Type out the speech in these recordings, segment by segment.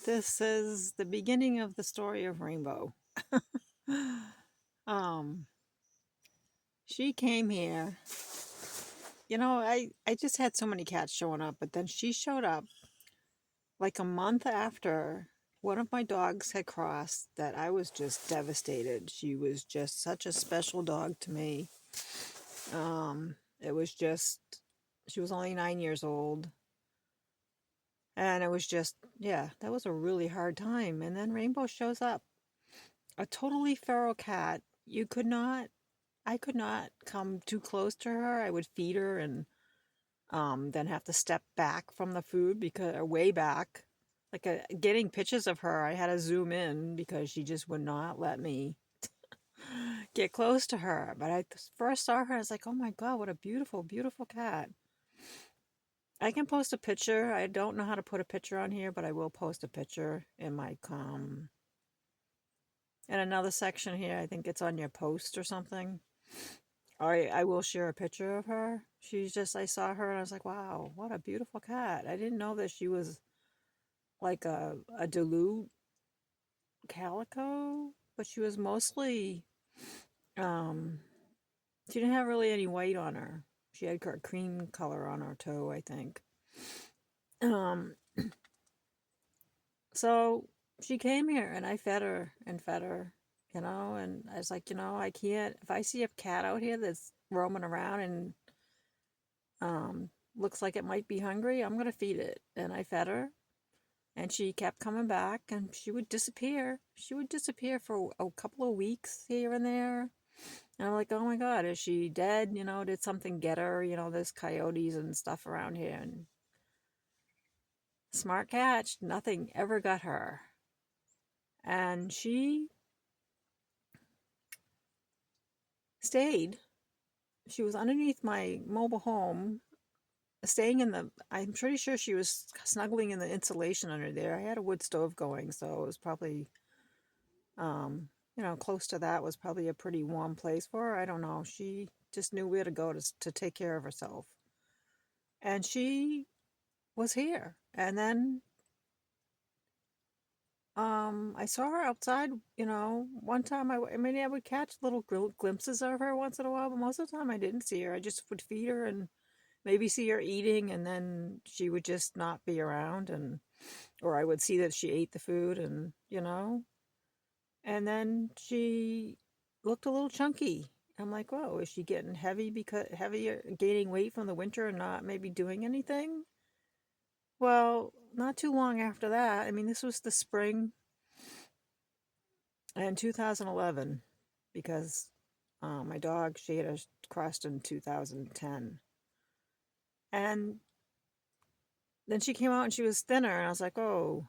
This is the beginning of the story of Rainbow. um, she came here. I just had so many cats showing up, but then she showed up like a month after one of my dogs had crossed that I was just devastated. She was just such a special dog to me. It was just she was only 9 years old. And it was just, yeah, that was a really hard time. And then Rainbow shows up, a totally feral cat. I could not come too close to her. I would feed her and then have to step back from the food because, or way back. Getting pictures of her, I had to zoom in because she just would not let me get close to her. But I first saw her, I was like, oh my God, what a beautiful, beautiful cat. I can post a picture. I don't know how to put a picture on here, but I will post a picture in my in another section here. I think it's on your post or something. I will share a picture of her. I saw her and I was like, wow, what a beautiful cat. I didn't know that she was like a Duluth calico, but she was mostly, um, she didn't have really any white on her. She had cream color on her toe, I think. Um, so she came here and I fed her, and I was like, I can't, if I see a cat out here that's roaming around and looks like it might be hungry, I'm gonna feed it. And I fed her, and she kept coming back, and she would disappear. She would disappear for a couple of weeks here and there. And I'm like, oh my God, is she dead? Did something get her? There's coyotes and stuff around here. And smart catch, nothing ever got her. And she stayed. She was underneath my mobile home staying I'm pretty sure she was snuggling in the insulation under there. I had a wood stove going, so it was probably, um, close to that was probably a pretty warm place for her. I don't know. She just knew where to go to take care of herself. And she was here. And then, I saw her outside, one time I mean, I would catch little glimpses of her once in a while, but most of the time I didn't see her. I just would feed her and maybe see her eating, and then she would just not be around, and or I would see that she ate the food, and then she looked a little chunky. I'm like, whoa, is she getting heavier, gaining weight from the winter and not maybe doing anything? Well, not too long after that, I mean, this was the spring in 2011, because my dog, she had crossed in 2010. And then she came out and she was thinner, and I was like, oh,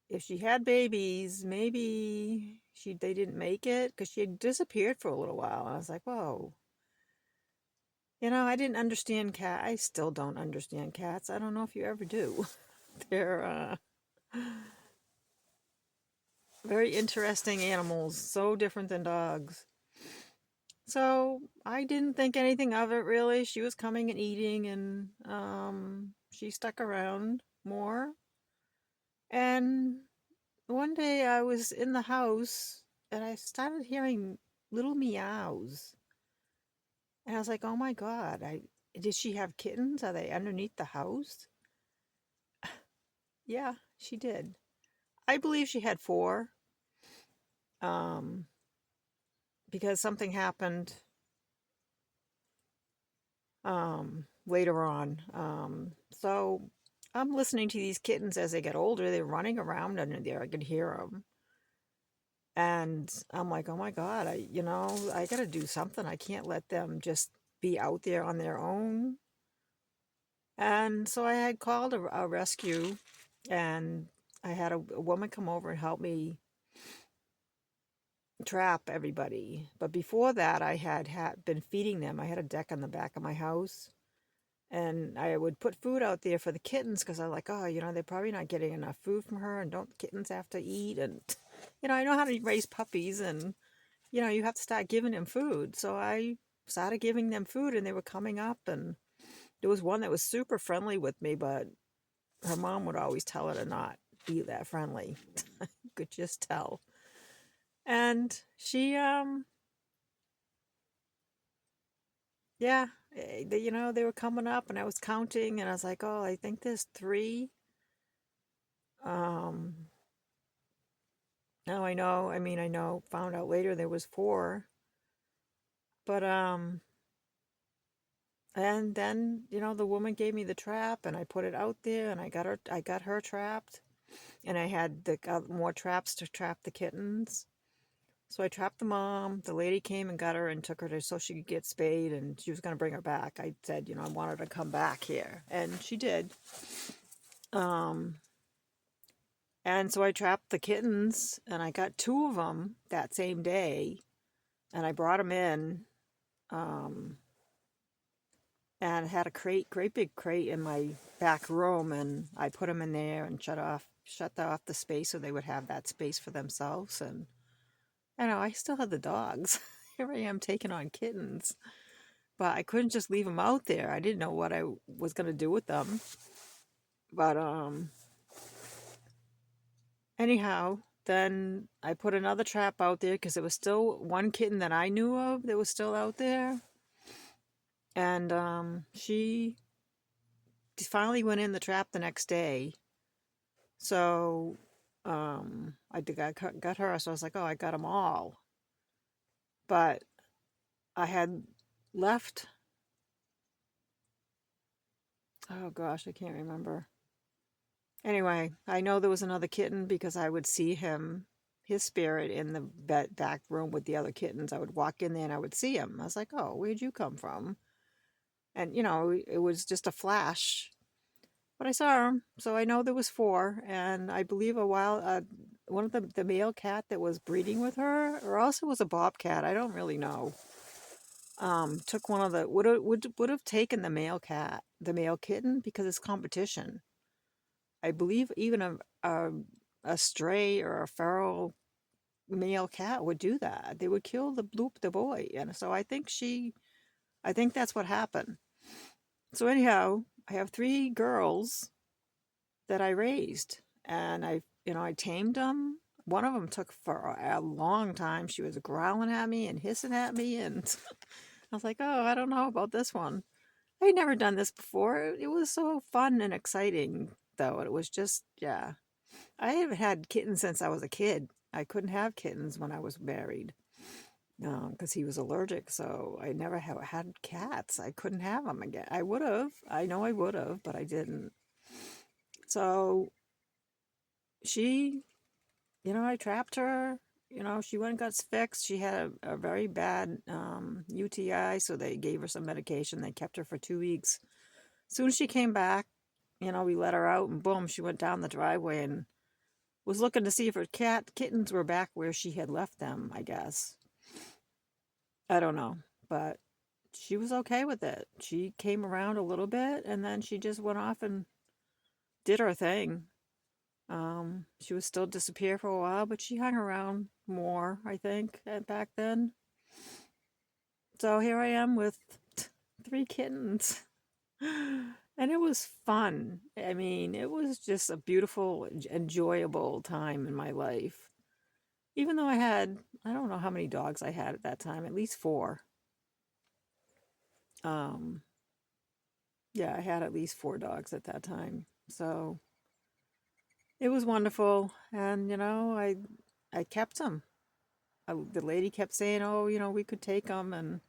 if she had babies, maybe they didn't make it because she had disappeared for a little while. I was like, whoa. I didn't understand cat. I still don't understand cats. I don't know if you ever do. They're very interesting animals, so different than dogs. So I didn't think anything of it really. She was coming and eating, and she stuck around more. And one day I was in the house and I started hearing little meows. And I was like, oh my God, did she have kittens? Are they underneath the house? Yeah, she did. I believe she had four, um, because something happened later on. So I'm listening to these kittens as they get older. They're running around under there. I could hear them. And I'm like, oh my God, I got to do something. I can't let them just be out there on their own. And so I had called a rescue, and I had a woman come over and help me trap everybody. But before that, I had been feeding them. I had a deck on the back of my house, and I would put food out there for the kittens because I was like, oh, they're probably not getting enough food from her, and don't the kittens have to eat? And, I know how to raise puppies, and, you have to start giving them food. So I started giving them food, and they were coming up, and there was one that was super friendly with me, but her mom would always tell her to not be that friendly. You could just tell. And she, yeah, they were coming up and I was counting and I was like, oh, I think there's three. Um, Now I know, I know, found out later there was four, but, and then, the woman gave me the trap and I put it out there and I got her trapped and I had more traps to trap the kittens. So I trapped the mom. The lady came and got her and took her to so she could get spayed and she was going to bring her back. I said, I want her to come back here and she did. Um, and so I trapped the kittens and I got two of them that same day and I brought them in. Um, and had a great big crate in my back room, and I put them in there and shut off the space so they would have that space for themselves. And I still had the dogs. Here I am taking on kittens, but I couldn't just leave them out there. I didn't know what I was gonna do with them. But anyhow, then I put another trap out there because there was still one kitten that I knew of that was still out there, and she finally went in the trap the next day. So, got her, so I was like, oh, I got them all. But I had left, oh gosh, I can't remember. Anyway, I know there was another kitten because I would see his spirit in the back room with the other kittens. I would walk in there and I would see him. I was like, oh, where'd you come from? And, it was just a flash. But I saw him, so I know there was four, and I believe one of the male cat that was breeding with her, or also was a bobcat. I don't really know. Took one of the would have taken the male cat, the male kitten, because it's competition. I believe even a stray or a feral male cat would do that. They would kill the boy, and so I think that's what happened. So anyhow, I have three girls that I raised, and I tamed them. One of them took for a long time. She was growling at me and hissing at me, and I was like, "Oh, I don't know about this one." I'd never done this before. It was so fun and exciting, though. It was just, yeah. I haven't had kittens since I was a kid. I couldn't have kittens when I was married because he was allergic. So I never had cats. I couldn't have them again. I would have. I know I would have, but I didn't. So she, I trapped her. She went and got fixed. She had a very bad UTI, so they gave her some medication. They kept her for 2 weeks. As soon as she came back, we let her out, and boom, she went down the driveway and was looking to see if her kittens were back where she had left them, I guess. I don't know, but she was okay with it. She came around a little bit, and then she just went off and did her thing. She would still disappear for a while, but she hung around more, I think, back then. So here I am with three kittens. And it was fun. It was just a beautiful, enjoyable time in my life. Even though I don't know how many dogs I had at that time, at least four. Um, yeah, I had at least four dogs at that time. So it was wonderful. And, I kept them. The lady kept saying, "Oh, we could take them," and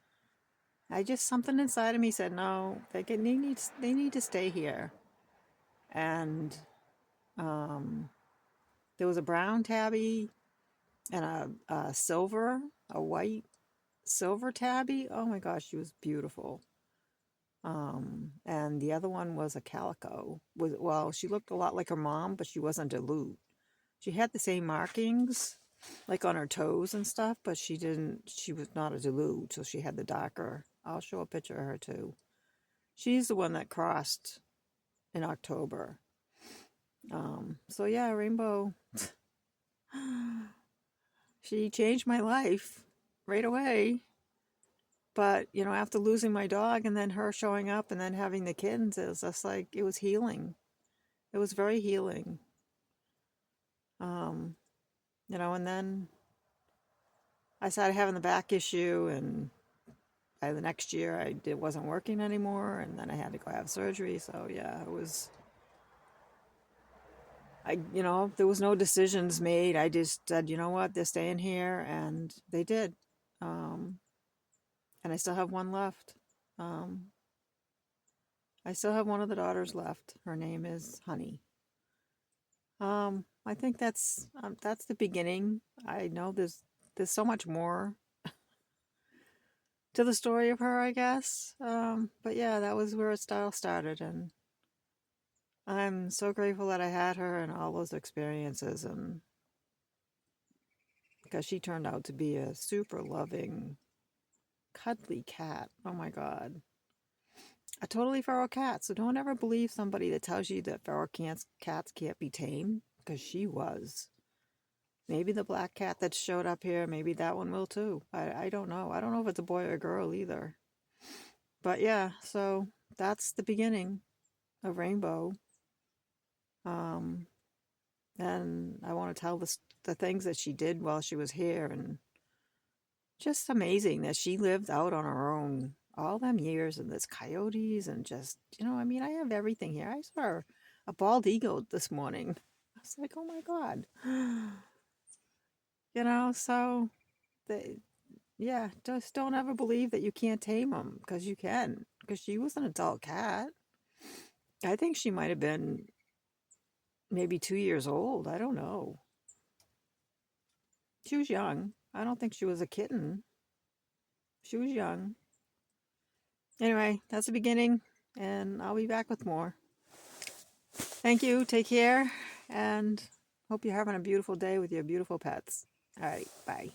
something inside of me said, "No, they need to stay here." And um, there was a brown tabby and a white silver tabby. Oh my gosh, she was beautiful. And the other one was a calico. Well, she looked a lot like her mom, but she wasn't a Duluth. She had the same markings, like on her toes and stuff, but she didn't. She was not a Duluth, so she had the darker. I'll show a picture of her too. She's the one that crossed in October. So yeah, Rainbow. She changed my life right away. But, after losing my dog and then her showing up and then having the kittens, it was just like, it was healing. It was very healing. Um, and then I started having the back issue, and by the next year it wasn't working anymore, and then I had to go have surgery. So yeah, it was, there was no decisions made. I just said, you know what, they're staying here, and they did. Um, and I still have one left. Um, I still have one of the daughters left. Her name is Honey. I think that's the beginning. I know there's so much more to the story of her, I guess. But yeah, that was where it all started, and I'm so grateful that I had her and all those experiences, and because she turned out to be a super loving, cuddly cat. Oh my God. A totally feral cat. So don't ever believe somebody that tells you that feral cats can't be tamed, because she was. Maybe the black cat that showed up here, maybe that one will too. I don't know. I don't know if it's a boy or a girl either. But yeah, so that's the beginning of Rainbow. Um, and I want to tell the things that she did while she was here, and just amazing that she lived out on her own all them years, and there's coyotes and just, I mean, I have everything here. I saw a bald eagle this morning. I was like, oh my God. So they, yeah, just don't ever believe that you can't tame them, because you can. Because she was an adult cat. I think she might have been maybe 2 years old. I don't know. She was young. I don't think she was a kitten. She was young. Anyway, that's the beginning, and I'll be back with more. Thank you. Take care, and hope you're having a beautiful day with your beautiful pets. All right. Bye.